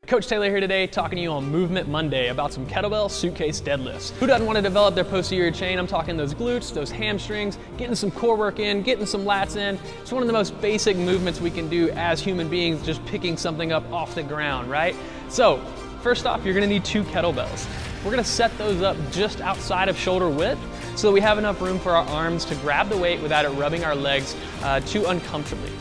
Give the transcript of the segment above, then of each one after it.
Coach Taylor here today talking to you on Movement Monday about some kettlebell suitcase deadlifts. Who doesn't want to develop their posterior chain? I'm talking those glutes, those hamstrings, getting some core work in, getting some lats in. It's one of the most basic movements we can do as human beings, just picking something up off the ground, right? So first off, you're going to need 2 kettlebells. We're going to set those up just outside of shoulder width so that we have enough room for our arms to grab the weight without it rubbing our legs too uncomfortably.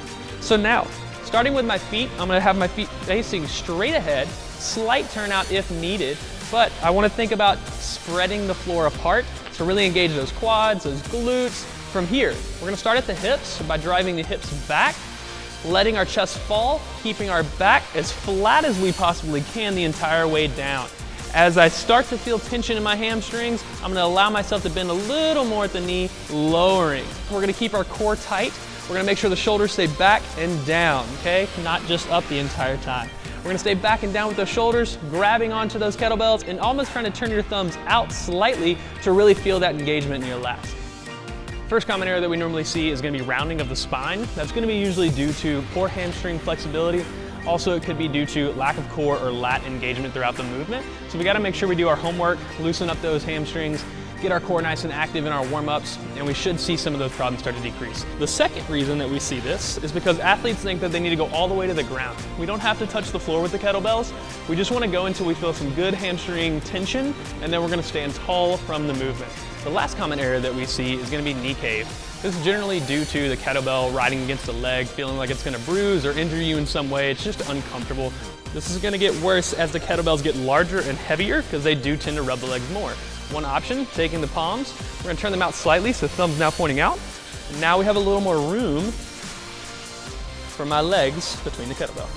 So now, starting with my feet, I'm going to have my feet facing straight ahead, slight turnout if needed, but I want to think about spreading the floor apart to really engage those quads, those glutes. From here, we're going to start at the hips by driving the hips back, letting our chest fall, keeping our back as flat as we possibly can the entire way down. As I start to feel tension in my hamstrings, I'm going to allow myself to bend a little more at the knee, lowering. We're going to keep our core tight. We're going to make sure the shoulders stay back and down, okay? Not just up the entire time. We're going to stay back and down with those shoulders, grabbing onto those kettlebells and almost trying to turn your thumbs out slightly to really feel that engagement in your lats. First common error that we normally see is going to be rounding of the spine. That's going to be usually due to poor hamstring flexibility. Also, it could be due to lack of core or lat engagement throughout the movement. So we got to make sure we do our homework, loosen up those hamstrings, get our core nice and active in our warm-ups, and we should see some of those problems start to decrease. The second reason that we see this is because athletes think that they need to go all the way to the ground. We don't have to touch the floor with the kettlebells. We just want to go until we feel some good hamstring tension, and then we're going to stand tall from the movement. The last common error that we see is going to be knee cave. This is generally due to the kettlebell riding against the leg, feeling like it's going to bruise or injure you in some way. It's just uncomfortable. This is going to get worse as the kettlebells get larger and heavier because they do tend to rub the legs more. One option, taking the palms, we're going to turn them out slightly so the thumb's now pointing out. And now we have a little more room for my legs between the kettlebell.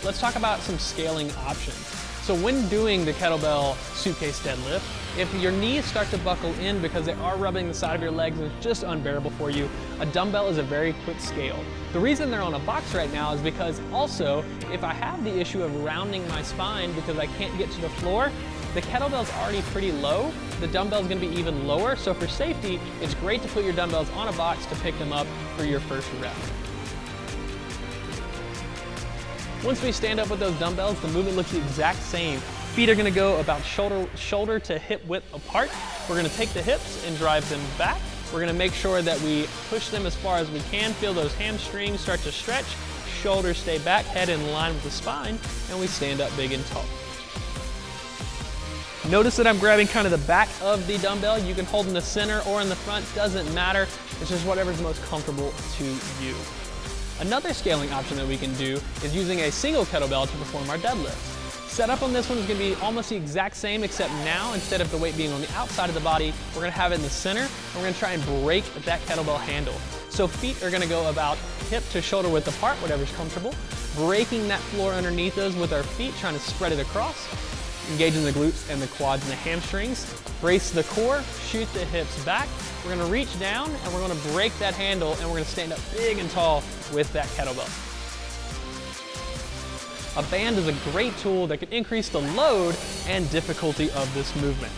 Let's talk about some scaling options. So when doing the kettlebell suitcase deadlift, if your knees start to buckle in because they are rubbing the side of your legs and it's just unbearable for you, a dumbbell is a very quick scale. The reason they're on a box right now is because also, if I have the issue of rounding my spine because I can't get to the floor, the kettlebell's already pretty low, the dumbbell's gonna be even lower, so for safety, it's great to put your dumbbells on a box to pick them up for your first rep. Once we stand up with those dumbbells, the movement looks the exact same. Feet are gonna go about shoulder to hip width apart. We're gonna take the hips and drive them back. We're gonna make sure that we push them as far as we can, feel those hamstrings start to stretch, shoulders stay back, head in line with the spine, and we stand up big and tall. Notice that I'm grabbing kind of the back of the dumbbell. You can hold in the center or in the front, doesn't matter. It's just whatever's most comfortable to you. Another scaling option that we can do is using a single kettlebell to perform our deadlifts. Setup on this one is going to be almost the exact same, except now instead of the weight being on the outside of the body, we're going to have it in the center, and we're going to try and break that kettlebell handle. So feet are going to go about hip to shoulder width apart, whatever's comfortable, breaking that floor underneath us with our feet, trying to spread it across, engaging the glutes and the quads and the hamstrings, brace the core, shoot the hips back. We're going to reach down and we're going to break that handle and we're going to stand up big and tall with that kettlebell. A band is a great tool that can increase the load and difficulty of this movement.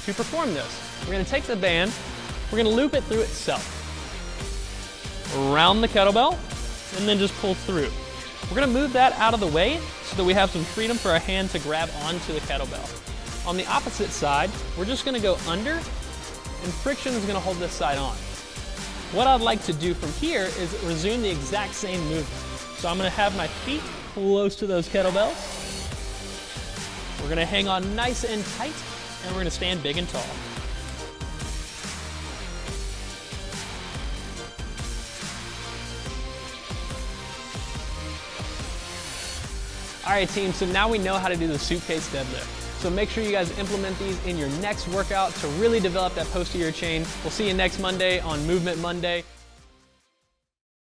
To perform this, we're going to take the band, we're going to loop it through itself, around the kettlebell, and then just pull through. We're going to move that out of the way so that we have some freedom for our hand to grab onto the kettlebell. On the opposite side, we're just going to go under, and friction is going to hold this side on. What I'd like to do from here is resume the exact same movement. So I'm going to have my feet close to those kettlebells. We're going to hang on nice and tight, and we're going to stand big and tall. All right, team, so now we know how to do the suitcase deadlift. So make sure you guys implement these in your next workout to really develop that posterior chain. We'll see you next Monday on Movement Monday.